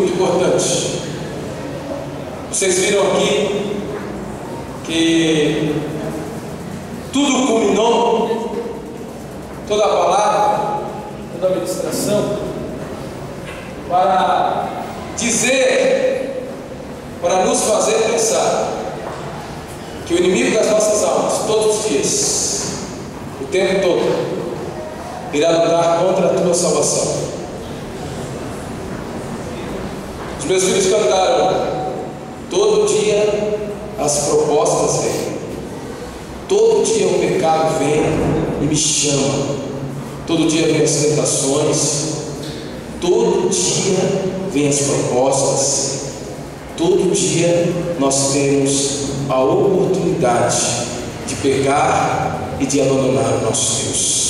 muito importante. Vocês viram aqui que tudo culminou, toda a palavra, toda a ministração, para dizer, para nos fazer pensar que o inimigo das nossas almas, todos os dias, o tempo todo, irá lutar contra a tua salvação. Os meus filhos cantaram: todo dia as propostas vêm, todo dia o pecado vem e me chama, todo dia vem as tentações, todo dia vem as propostas, todo dia nós temos a oportunidade de pecar e de abandonar o nosso Deus.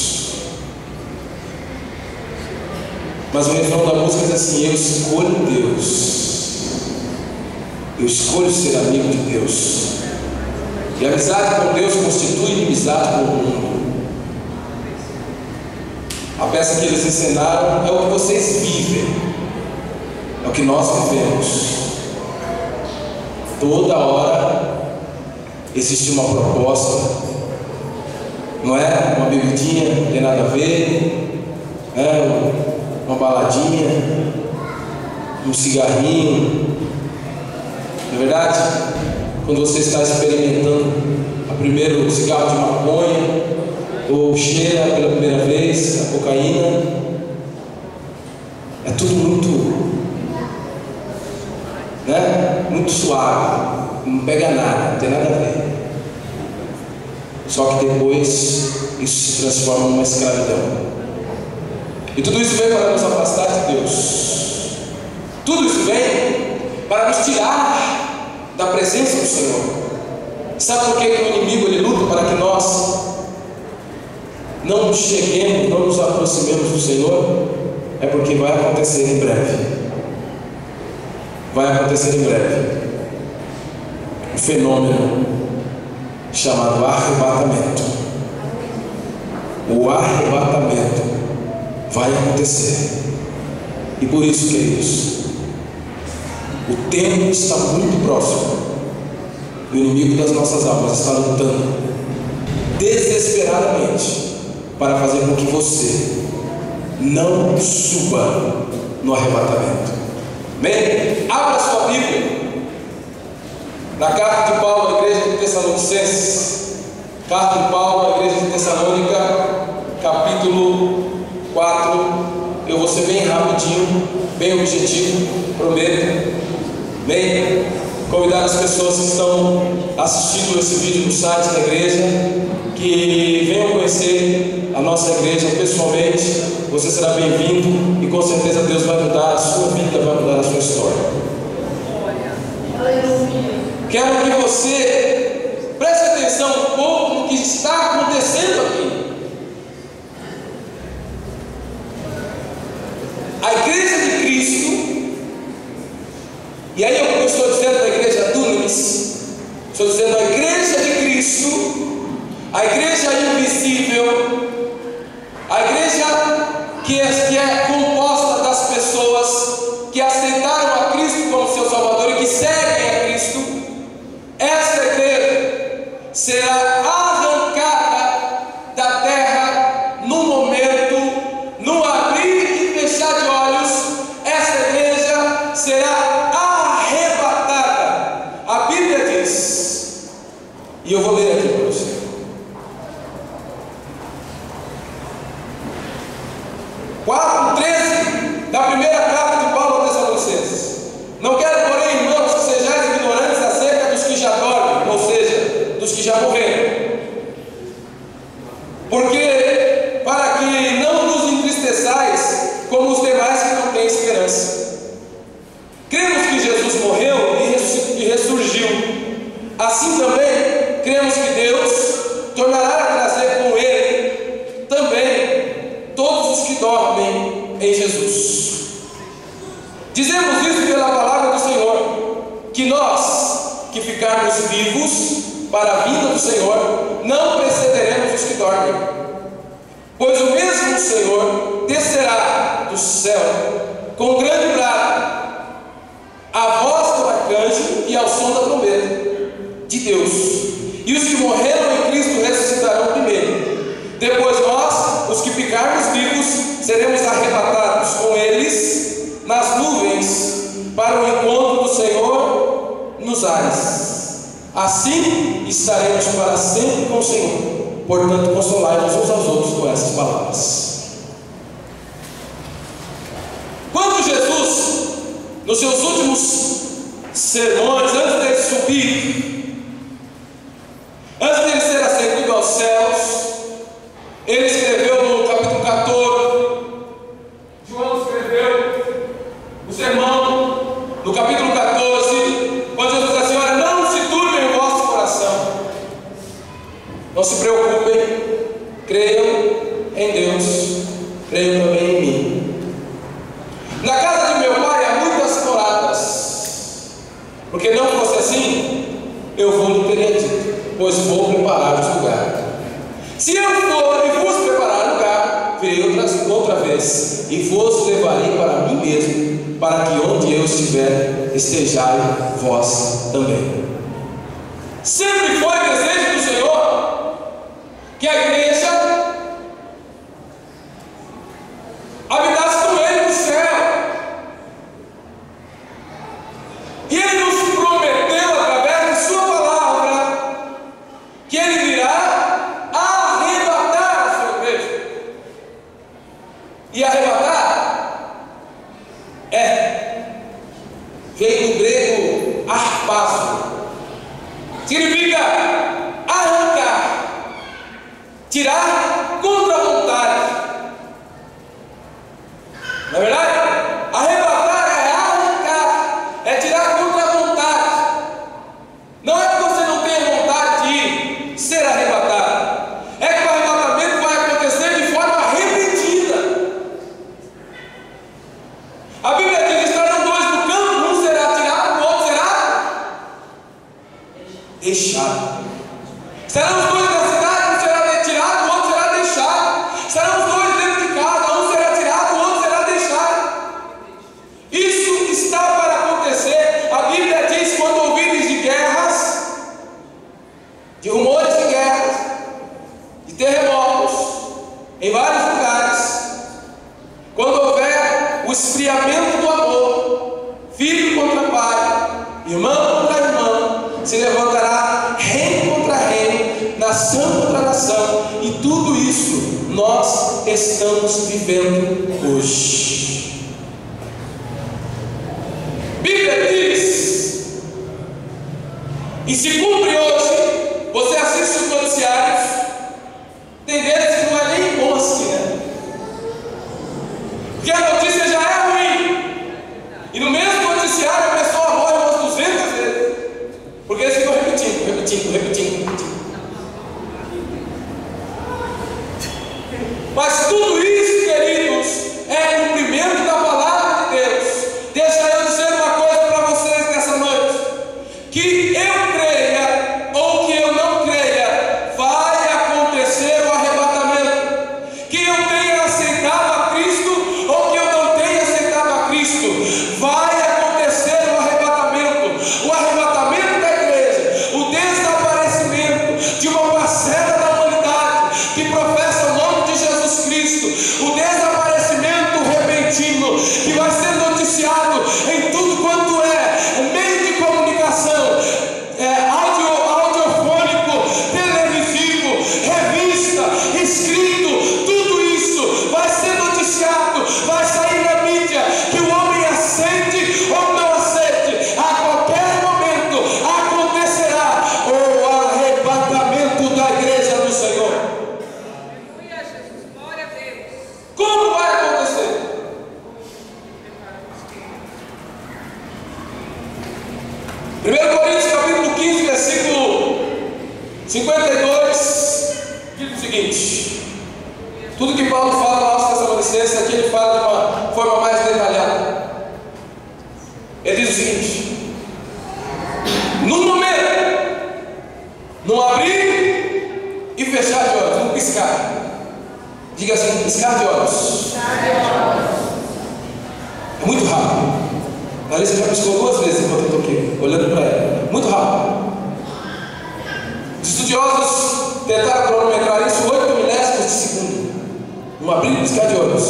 Mas o refrão da música diz assim: eu escolho Deus, eu escolho ser amigo de Deus. E a amizade com Deus constitui inimizade com o mundo. A peça que eles ensinaram é o que vocês vivem, é o que nós vivemos. Toda hora existe uma proposta, não é? Uma bebidinha, não tem nada a ver, uma baladinha, um cigarrinho. Na verdade, quando você está experimentando o primeiro cigarro de maconha, ou cheira pela primeira vez a cocaína, é tudo muito suave, não pega nada, não tem nada a ver. Só que depois isso se transforma numa escravidão. E tudo isso vem para nos afastar de Deus. Tudo isso vem para nos tirar da presença do Senhor. Sabe por que o inimigo ele luta para que nós não nos cheguemos, não nos aproximemos do Senhor? É porque vai acontecer em breve. Vai acontecer em breve um fenômeno chamado arrebatamento. O arrebatamento vai acontecer. E por isso, queridos, o tempo está muito próximo. O inimigo das nossas almas está lutando desesperadamente para fazer com que você não suba no arrebatamento. Amém? Abra sua Bíblia na carta de Paulo à igreja de Tessalonicenses. Carta de Paulo à igreja de Tessalônica, capítulo 4. Eu vou ser bem rapidinho, bem objetivo, prometo. Amém? Convidar as pessoas que estão assistindo esse vídeo no site da igreja, que venham conhecer a nossa igreja pessoalmente. Você será bem-vindo e com certeza Deus vai mudar a sua vida, vai mudar a sua história. Quero que você preste atenção um pouco no que está acontecendo aqui. A igreja de Cristo, e aí eu estou dizendo da igreja Dunamis, estou dizendo a igreja de Cristo, a igreja invisível, a igreja que é composta das pessoas que aceitaram a Cristo como seu Salvador e que seguem a Cristo. Esta igreja será arrancada da terra no momento, no abrir e fechar de olhos. Esta igreja será arrebatada. A Bíblia diz, e eu vou ler aqui para você. 4:13 da primeira carta de Paulo aos Tessalonicenses. Não quero, porém, irmãos, que sejais ignorantes acerca dos que já dormem, ou seja, dos que já morreram. Porque, para que não nos entristeçais como os demais que não têm esperança. Cremos que Jesus morreu e ressurgiu. Assim também, cremos que Deus tornará a trazer com Ele também todos os que dormem em Jesus. Dizemos isso pela palavra do Senhor, que nós, que ficarmos vivos para a vinda do Senhor, não precederemos os que dormem. Pois o mesmo Senhor descerá do céu com grande brado, E os que morreram em Cristo ressuscitarão primeiro. Depois nós, os que ficarmos vivos, seremos arrebatados com eles nas nuvens para o encontro do Senhor nos ares. Assim estaremos para sempre com o Senhor. Portanto, consolai-nos uns aos outros com essas palavras. Quando Jesus, nos seus últimos sermões, antes dele subir, antes dele ser ascendido aos céus, ele escreveu no capítulo 14, João escreveu o sermão, no capítulo 14, quando Jesus diz assim: olha, não se turbe em vosso coração, não se preocupem, creiam em Deus, creiam também em mim. Na casa de meu pai há muitas moradas, porque não fosse assim, eu vou lhe teria dito, pois vou preparar-vos lugar. Se eu for e vos preparar lugar, virei outra vez, e vos levarei para mim mesmo, para que onde eu estiver, estejai vós também. Sempre foi desejo do Senhor que a igreja habitasse com Ele no céu. E Ele nos prometeu, através de Sua palavra, que Ele virá arrebatar a sua igreja. E arrebatar veio do grego arpazo, significa arrancar, tirar contra a vontade. Na verdade, arrebatar é arrancar, é tirar contra a vontade. Não é que você não tenha vontade de ser arrebatado, é que o arrebatamento vai acontecer de forma repetida. A Bíblia diz: estarão dois no campo, um será tirado, o outro será deixado. Estarão os dois na cidade, um será tirado, o outro será deixado. Estarão os dois dentro de casa, um será tirado, o outro será deixado. Isso está para acontecer. A Bíblia diz: quando ouvides de guerras, de rumores de guerras, de terremotos em vários lugares, quando houver o esfriamento do amor, filho contra pai, irmão contra irmão, se levantará reino contra reino, nação contra nação, e tudo isso nós estamos vivendo hoje. Bíblia diz, e se cumpre hoje. Você assiste os noticiários, tem vezes que não é nem bom assim, né? Porque a notícia já é ruim, e no mesmo noticiário a pessoa morre umas 200 vezes, porque eles ficam repetindo. Mas tudo isso, queridos, é cumprimento da palavra de Deus. Deixa eu dizer uma coisa para vocês nessa noite: que eu creia ou que eu não creia, vai acontecer o arrebatamento. Que eu tenha aceitado a Cristo ou que eu não tenha aceitado a Cristo, vai acontecer o arrebatamento. O arrebatamento da igreja, o desaparecimento de uma parcela da humanidade que professa o nome de Jesus Cristo, o desaparecimento repentino que vai ser noticiado em tudo quanto é meio de comunicação, audiofônico, televisivo, revista, escrito, tudo isso vai ser noticiado, vai sair na mídia, que o homem aceite ou não aceite, a qualquer momento acontecerá o arrebatamento da igreja do Senhor. Aleluia, Jesus, glória a Deus. Como vai acontecer? 1 Coríntios capítulo 15, versículo 52, diz o seguinte: tudo que Paulo fala na nossa Tessalonicenses, aqui ele fala de uma forma mais detalhada. Ele diz o seguinte: no momento, não abrir e fechar de olhos, não piscar. Diga assim: piscar de olhos. É muito rápido. Larissa já piscou 2 vezes enquanto eu estou aqui, olhando para ela. Muito rápido. Diz o Estudiosos tentaram cronometrar isso 8 milésimos de segundo. Um abrir e piscar de olhos.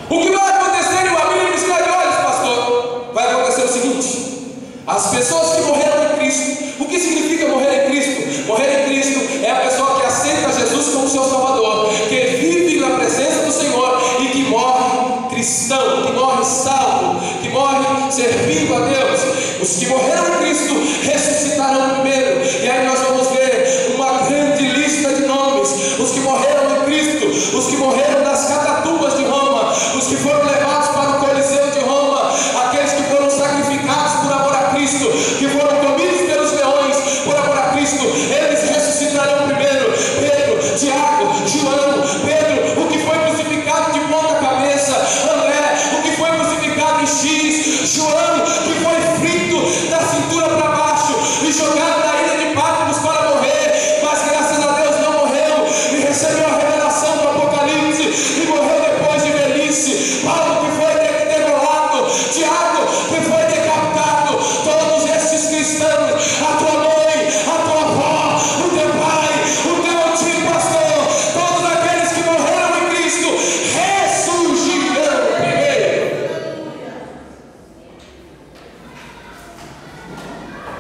O que vai acontecer em um abrir e piscar de olhos, pastor? Vai acontecer o seguinte: as pessoas que morreram em Cristo. O que significa morrer em Cristo? Morrer em Cristo é a pessoa que aceita Jesus como seu Salvador, que vive na presença do Senhor e que morre cristão, que morre salvo, que morre servindo a Deus. Os que morreram em Cristo ressuscitarão primeiro. E aí nós vamos ver uma grande lista de nomes. Os que morreram em Cristo, os que morreram nas catatumbas de Roma, os que foram levados para o Coliseu de Roma, aqueles que foram sacrificados por amor a Cristo, que foram comidos pelos leões por amor a Cristo, eles ressuscitarão primeiro. Pedro, Tiago, João, Pedro, o que foi crucificado de ponta cabeça, André, o que foi crucificado em X, João, que foi frito da cintura para baixo e jogado na ilha de Patmos para morrer, mas graças a Deus não morreu e recebeu a revelação do Apocalipse e morreu depois de velhice. Paulo, que foi degolado, Tiago, que foi decapitado. Todos esses cristãos, a tua mãe, a tua avó, o teu pai, o teu antigo pastor, todos aqueles que morreram em Cristo ressurgirão primeiro.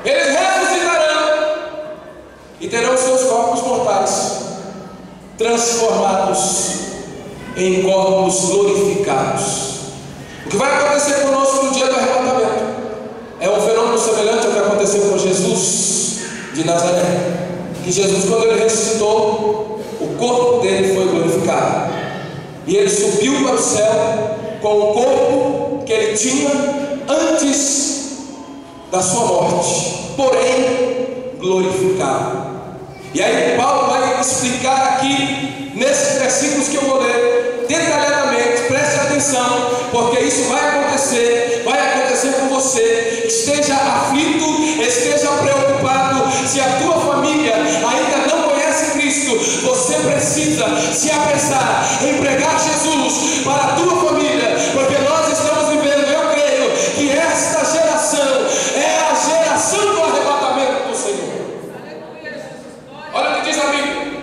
Eles ressuscitarão e terão seus corpos mortais transformados em corpos glorificados. O que vai acontecer conosco no dia do arrebatamento é um fenômeno semelhante ao que aconteceu com Jesus de Nazaré. Que Jesus, quando ele ressuscitou, o corpo dele foi glorificado e ele subiu para o céu com o corpo que ele tinha antes da sua morte, porém glorificado. E aí Paulo vai explicar aqui nesses versículos que eu vou ler detalhadamente. Preste atenção, porque isso vai acontecer com você. Esteja aflito, esteja preocupado. Se a tua família ainda não conhece Cristo, você precisa se apressar em pregar Jesus para a tua família, porque nós estamos vivendo, eu creio, que esta geração é a geração do arrebatamento do Senhor. Olha o que diz a Bíblia,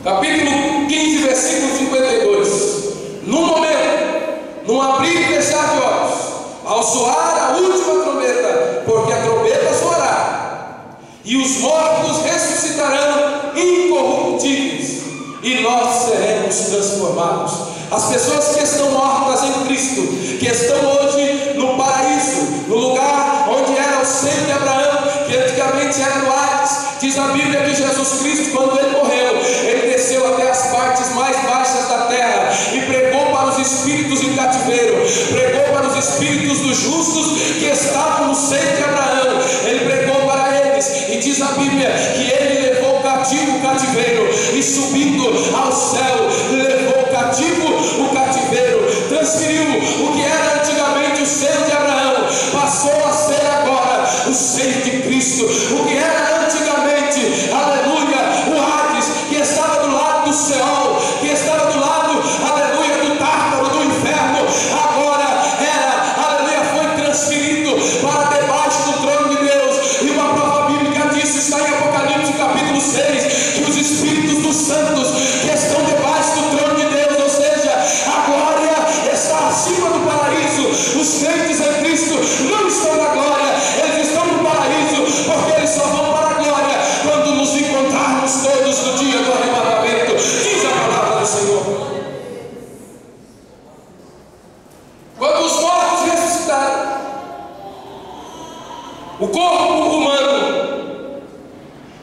capítulo 15, versículo 52. No momento, num abrir e fechar de olhos, ao soar a última trombeta, porque a trombeta soará, e os mortos ressuscitarão incorruptíveis, e nós seremos transformados. As pessoas que estão mortas em Cristo, que estão hoje no paraíso, no lugar onde era o seio de Abraão, que antigamente era no Hades, diz a Bíblia que Jesus Cristo, quando ele morreu, ele desceu até as partes mais baixas da terra e pregou para os espíritos em cativeiro, pregou para os espíritos dos justos que estavam no seio de Abraão. Ele pregou para eles e diz a Bíblia que ele levou cativo o cativeiro e subindo ao céu levou cativo o cativeiro, transferiu o que era antigamente o seio de Abraão, passou a ser agora o seio de Cristo. O que era antigamente, aleluia, o Hades, que estava do lado do Seol, que estava do lado, aleluia, do Tártaro, do inferno, agora era, aleluia, foi transferido para debaixo do trono de Deus. E uma prova bíblica disso está em Apocalipse capítulo 6, que os espíritos dos santos que estão debaixo do trono de Deus, ou seja, a glória está acima do paraíso. Os crentes em Cristo não estão na glória, eles estão no paraíso, porque eles só vão para a glória quando nos encontrarmos todos no dia do arrebatamento. Diz a palavra do Senhor. Quando os mortos ressuscitarem, o corpo humano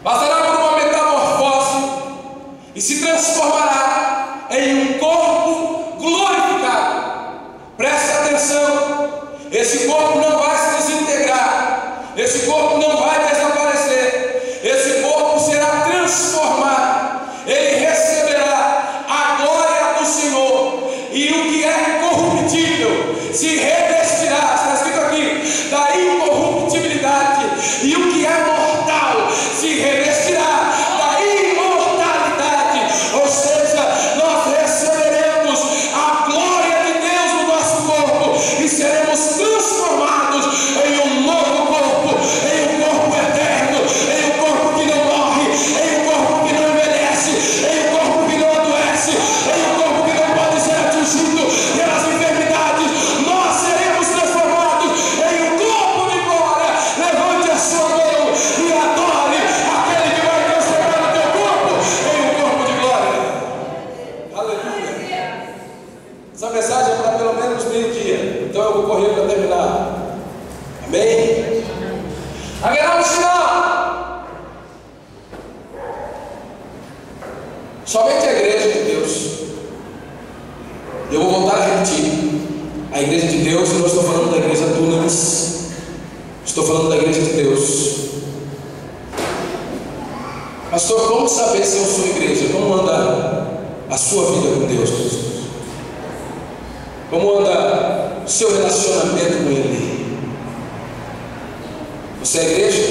passará por uma metamorfose e se transformará em um corpo glorificado. Preste atenção, esse corpo não vai se desintegrar, esse corpo não vai desaparecer, esse corpo será transformado, ele receberá a glória do Senhor, e o que é corruptível se revestirá, está escrito aqui, da incorruptibilidade, e o que é mortal se revestirá da imortalidade. Ou seja, nós receberemos a glória de Deus no nosso corpo e seremos transformados em um novo corpo Essa mensagem é para pelo menos meio-dia, então eu vou correr para terminar. Amém? Haverá um sinal. Somente a igreja de Deus. Eu vou voltar a repetir. A igreja de Deus, eu não estou falando da igreja Dunamis, estou falando da igreja de Deus. Pastor, como saber se eu sou igreja? Como anda a sua vida com Deus? Como anda o seu relacionamento com Ele? Você é igreja?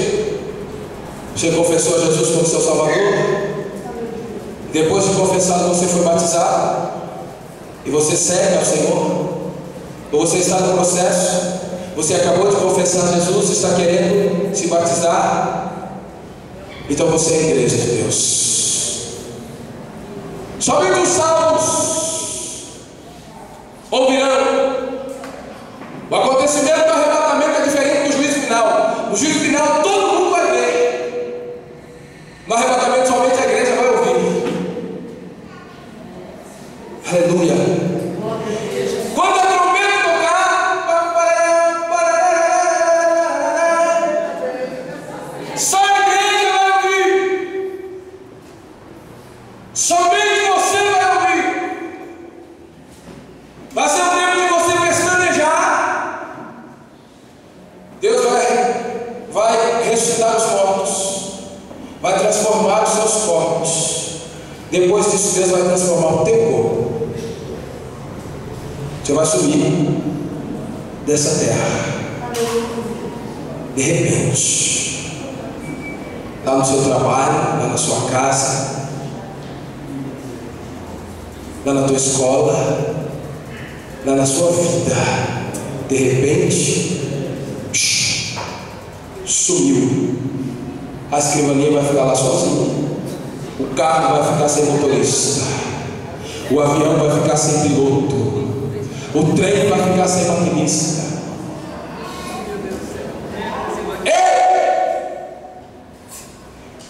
Você confessou a Jesus como seu Salvador? Depois de confessado, você foi batizado? E você serve ao Senhor? Ou você está no processo? Você acabou de confessar Jesus e está querendo se batizar? Então você é a igreja de Deus. Somente os salvos ouvirão. O acontecimento do arrebatamento é diferente do juízo final. No juízo final todo mundo vai ver. No arrebatamento somente a igreja vai ouvir. Aleluia. Quando a trombeta tocar, só a igreja vai ouvir. Somente você vai ouvir. Vai ser um tempo de você pestanejar. Deus vai ressuscitar os mortos, vai transformar os seus corpos. Depois disso, Deus vai transformar o teu corpo. Você vai sumir dessa terra. De repente, lá no seu trabalho, lá na sua casa, lá na tua escola, lá na sua vida, de repente, sumiu. A escrivaninha vai ficar lá sozinha. O carro vai ficar sem motorista. O avião vai ficar sem piloto. O trem vai ficar sem maquinista.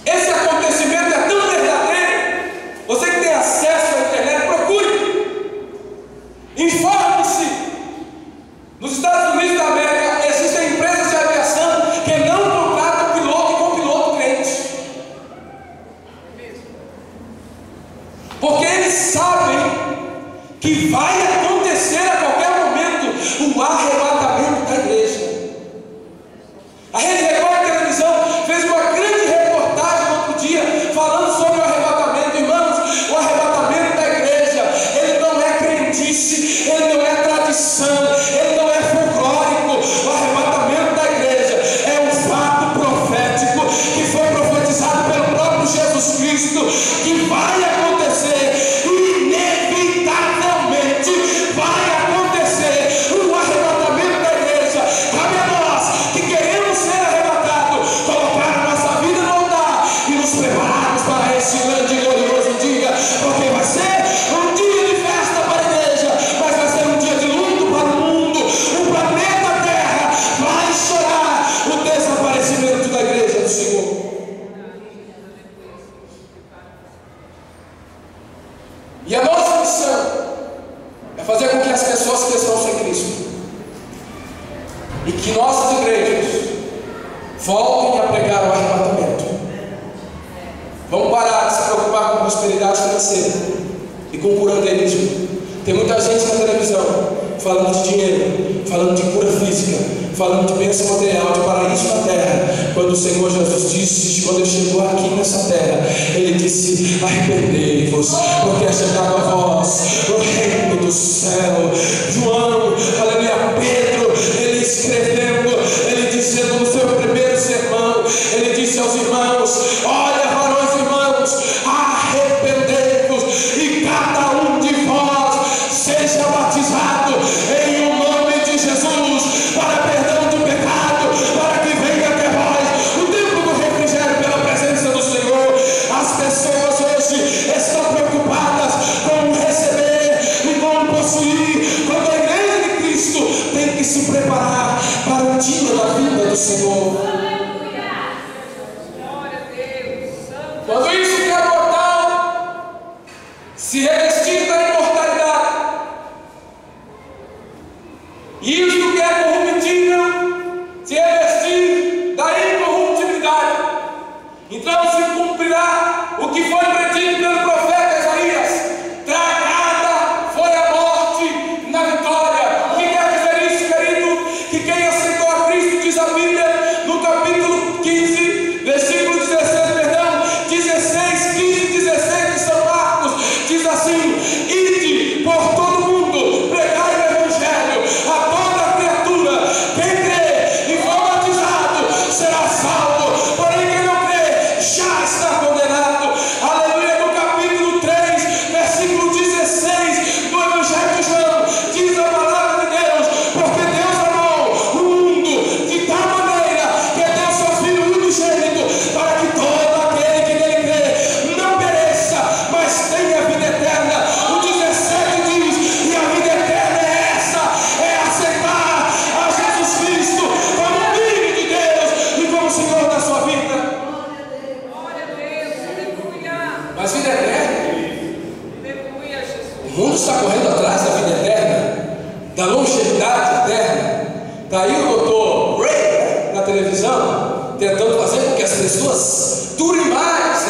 Esse acontecimento é tão verdadeiro. Você que tem acesso à internet, procure. Informe-se. Nos Estados Unidos da América existem empresas de aviação que não contratam piloto com piloto crente. Porque eles sabem que vai acontecer a qualquer momento o arrebatamento da igreja. A Rede Record de televisão fez uma grande reportagem no outro dia falando sobre o arrebatamento. Irmãos, o arrebatamento da igreja, ele não é crendice, ele não é tradição, ele não é folclórico. O arrebatamento da igreja é um fato profético que foi profetizado pelo próprio Jesus Cristo, que vai acontecer. E a nossa missão é fazer com que as pessoas que estão sem Cristo e que nossas igrejas voltem a pregar o arrebatamento. Vamos parar de se preocupar com prosperidade financeira e com curanderismo. Tem muita gente na televisão falando de dinheiro, falando de cura física, falando de bênção material, de paraíso na terra. Quando o Senhor Jesus disse, quando Ele chegou aqui nessa terra, Ele disse: arrependei-vos, porque é chegado a vós o reino do céu. João, aleluia, Pedro, ele escrevendo, ele dizendo no seu primeiro sermão, ele disse aos irmãos: olha, varões e irmãos, arrependei-vos e cada um de vós seja batizado em o nome de Jesus para perdão de pecado, para que venha até vós o tempo do refrigério pela presença do Senhor. As pessoas hoje estão preocupadas com receber e com possuir, quando a igreja de Cristo tem que se preparar para o dia da vinda do Senhor. Quando isso que é mortal se revestir da imortalidade, E isto que é corruptível se revestir da incorruptibilidade. Então se cumprirá o que foi predito pelo profeta Isaías: tragada foi a morte na vitória. O que quer dizer isso, querido? Que quem aceitou a Cristo, diz a Bíblia no capítulo 15, versículo 16, perdão, 16, 15 e 16 de São Marcos, diz assim: ide por todo mundo, pregai o evangelho a toda criatura. Quem crê e for batizado será salvo, porém quem não crê já está condenado. Aleluia. No capítulo 3, versículo 16 do Evangelho de João, diz a palavra de Deus: porque Deus amou o mundo de tal maneira que deu seu Filho unigênito, para que todo aquele que nele crê não pereça, mas tenha vida eterna. O 17 diz: e a vida eterna é essa, é aceitar a Jesus Cristo como Filho de Deus e como Senhor da sua vida. Glória a Deus, aleluia. Mas vida eterna, Aleluia, Jesus. o mundo está correndo atrás da vida eterna, da longevidade eterna. Está aí o doutor Ray, na televisão, tentando fazer com que as pessoas durem mais,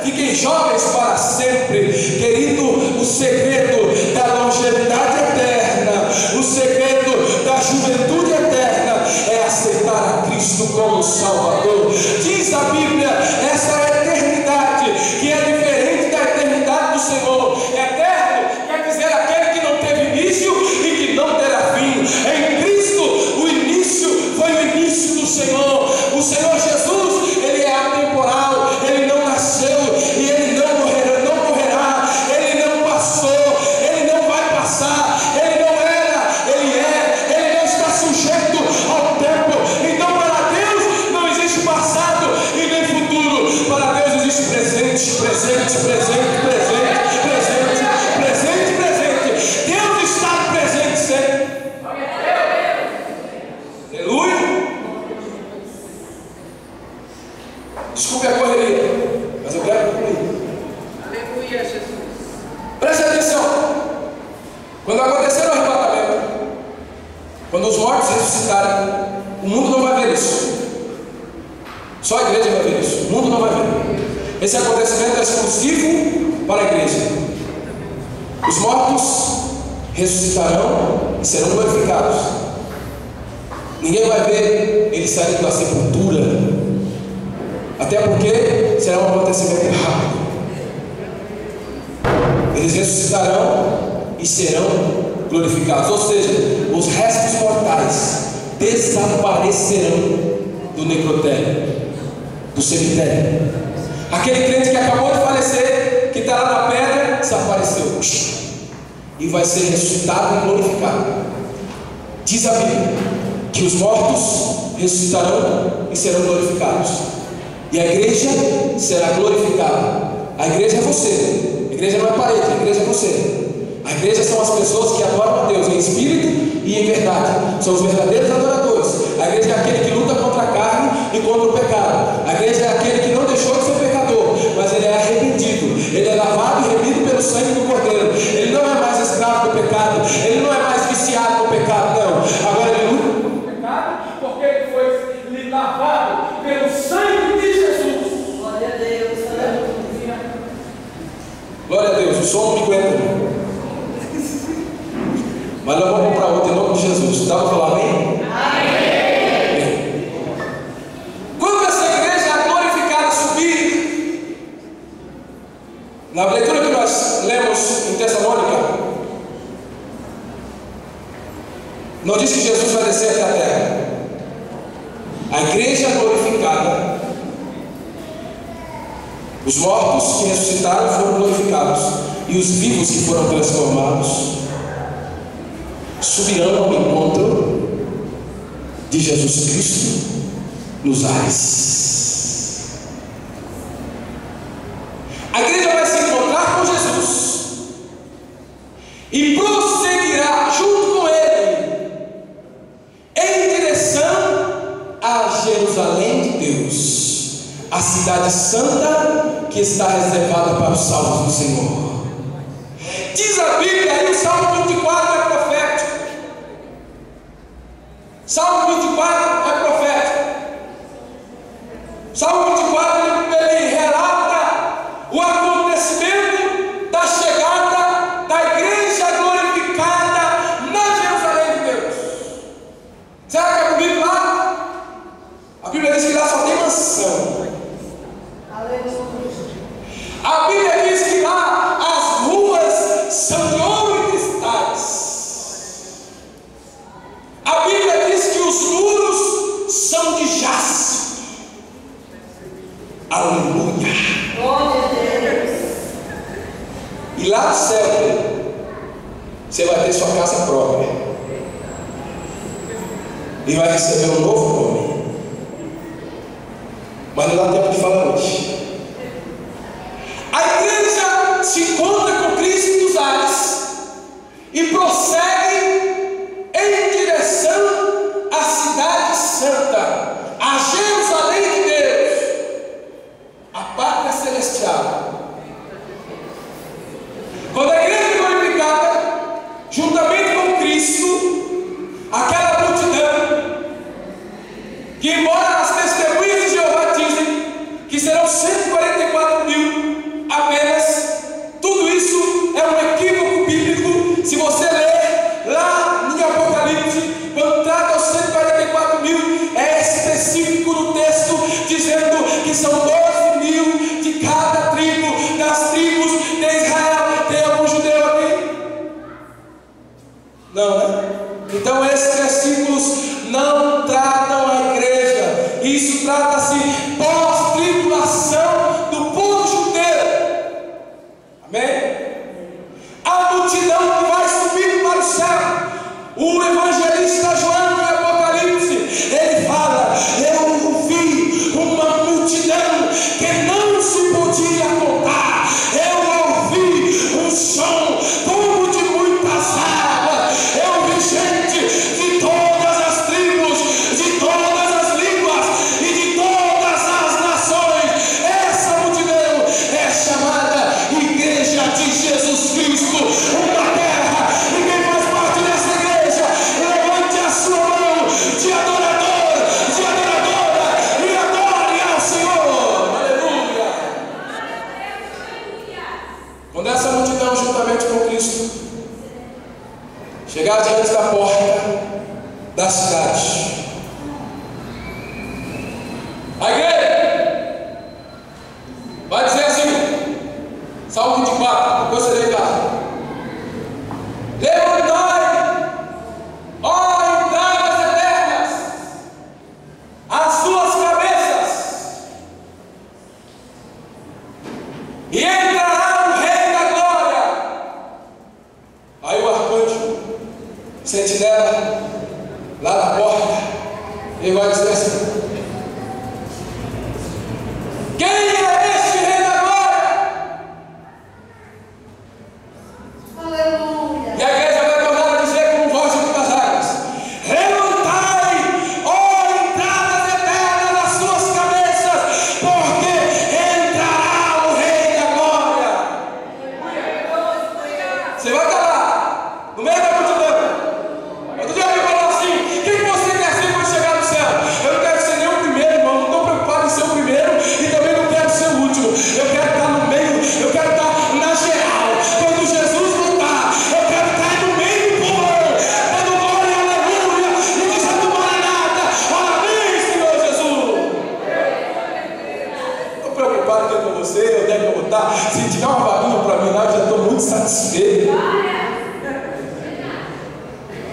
fiquem jovens para sempre. Querido, o segredo da longevidade eterna, o segredo da juventude eterna é aceitar a Cristo como Salvador. Diz a Bíblia, essa eternidade que é diferente da eternidade do Senhor. Eterno quer dizer aquele que não teve início e que não terá fim. Em Cristo o início foi o início do Senhor. O Senhor Jesus, ele é atemporal, ele não nasceu e ele não morrerá, ele não passou, ele não vai passar, ele não era, ele é, ele não está sujeito ao tempo. Então para Deus não existe passado e nem futuro. Para Deus existe presente, presente, presente, presente, presente, presente, presente. Deus está presente sempre. Aleluia. Desculpe a correria, mas eu quero concluir. Aleluia, Jesus. Preste atenção. Quando acontecer o arrebatamento, quando os mortos ressuscitarem, o mundo não vai ver isso. Só a igreja vai ver isso. O mundo não vai ver. Esse acontecimento é exclusivo para a igreja. Os mortos ressuscitarão e serão glorificados. Ninguém vai ver eles saindo da sepultura, até porque será um acontecimento rápido. Eles ressuscitarão e serão glorificados, ou seja, os restos mortais desaparecerão do necrotério, do cemitério. Aquele crente que acabou de falecer, que está lá na pedra, desapareceu e vai ser ressuscitado e glorificado. Diz a Bíblia que os mortos ressuscitarão e serão glorificados, e a igreja será glorificada. A igreja é você, a igreja não é parede, a igreja é você. A igreja são as pessoas que adoram a Deus em espírito e em verdade, são os verdadeiros adoradores. A igreja é aquele que luta contra a carne e contra o pecado. A igreja é aquele que não deixou de ser pecador, mas ele é arrependido, ele é lavado e remido pelo sangue do Cordeiro. Ele não é mais escravo do pecado, ele não é mais viciado no pecado, não. Agora ele luta contra o pecado porque ele foi lavado pelo sangue de Jesus. Glória a Deus, aleluia. Glória a Deus, o som não me aguenta. Mas nós vamos para outro em nome de Jesus. Dá para falar amém? Amém. Quando essa igreja é glorificada subir, na leitura que nós lemos em Tessalônica, não diz que Jesus vai descer até a terra. A igreja glorificada, os mortos que ressuscitaram foram glorificados, e os vivos que foram transformados subirão ao encontro de Jesus Cristo nos ares. A igreja vai se encontrar com Jesus e prosseguirá junto com Ele em direção a Jerusalém de Deus, a cidade santa que está reservada para os salvos do Senhor. Diz a Bíblia aí, o Salmo 24 é profético. sua casa própria e vai receber um novo nome. Mas não dá tempo de falar hoje. A igreja se encontra com Cristo nos ares e prossegue em direção à cidade santa, a Jerusalém de Deus, a pátria celestial. Quando a igreja é glorificada, juntamente com Cristo, aquela multidão, que embora as testemunhas de Jeová dizem que serão 144 mil apenas, tudo isso é um equívoco bíblico. Se você ler lá em Apocalipse, quando trata os 144 mil, é específico no texto, dizendo que são 12 mil de cada tribo, das tribos de Israel. Tem algum judeu aqui? Não, né? Então esses versículos não tratam a igreja. Isso trata-se pós-tribulação do povo judeu. Amém? A multidão que vai subir para o céu. O evangelista João em Apocalipse, ele fala: eu vi uma multidão que não se podia contar. Eu ouvi um som como de muitas águas. Eu vi gente de todas as tribos, de todas as línguas e de todas as nações. Essa multidão é chamada Igreja de Jesus Cristo, uma terra. E quem faz parte dessa igreja, levante a sua mão de adorador, de adoradora, e adore ao Senhor. Aleluia! Quando essa multidão, juntamente com Cristo, chegar diante da porta da cidade, a igreja vai dizer assim, Salmo 24, depois você lê lá: levantai, ó entradas eternas, as suas cabeças, e entrará o Rei da Glória. Aí o arcanjo, sentinela, lá na porta, ele vai dizer assim: quem é este Rei da Glória? Aleluia. E a igreja vai tornar a dizer com voz de muitas águas: levantai, ó entradas eternas das suas cabeças, porque entrará o Rei da Glória. Você vai estar lá, no meio da multidão. Outro dia alguém falou assim: quem você quer ser quando chegar no céu? Eu não quero ser nem o primeiro, irmão. Não estou preocupado em ser o primeiro e também não quero ser o último. Eu quero estar no meio, eu quero estar na geral. Quando Jesus voltar, eu quero estar no meio do povo, dando glória, aleluia, e dizendo maranata, amém, Senhor Jesus. Estou preocupado aqui com você, onde é que eu vou estar? Se tiver uma varinha para mim lá, eu já estou muito satisfeito.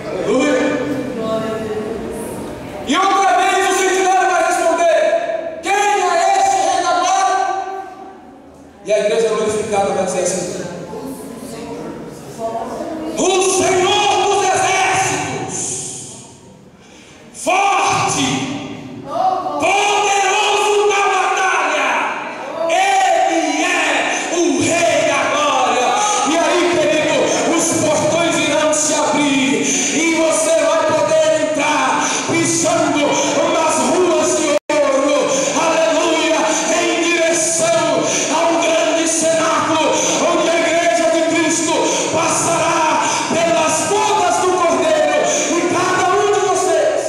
Aleluia. E outra vez o sentinela vai responder: quem é esse Rei da Glória? E a igreja glorificada vai dizer assim: o Senhor dos Exércitos, forte, poderoso na batalha, Ele é o Rei da Glória. E aí, querido, os portões irão se abrir e você vai poder entrar pisando nas ruas de ouro, aleluia, em direção ao grande cenáculo, onde a igreja de Cristo passará pelas bodas do Cordeiro. E cada um de vocês,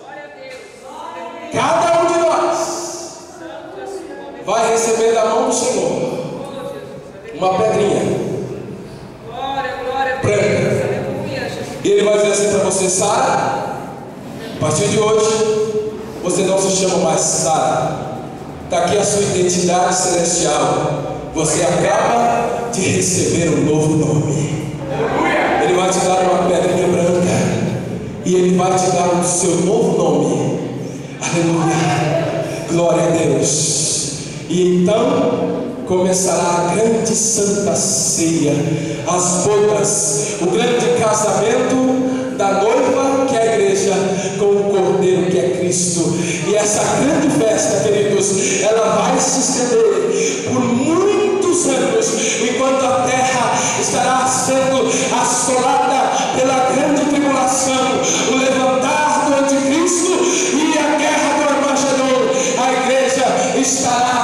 Glória a Deus. cada um de nós, Santo é o seu nome. vai receber da mão do Senhor Oh, Jesus. uma pedrinha Glória, glória a Deus. branca. Aleluia, Jesus. E ele vai dizer assim para você: Sara, a partir de hoje, você não se chama mais Sara. Está aqui a sua identidade celestial. Você acaba de receber um novo nome. Ele vai te dar uma pedrinha branca e ele vai te dar o seu novo nome. Aleluia, glória a Deus. E então começará a grande santa ceia, as bodas, o grande casamento. ela vai se estender por muitos anos, enquanto a terra estará sendo assolada pela grande tribulação, o levantar do anticristo e a guerra do Armagedon. A igreja estará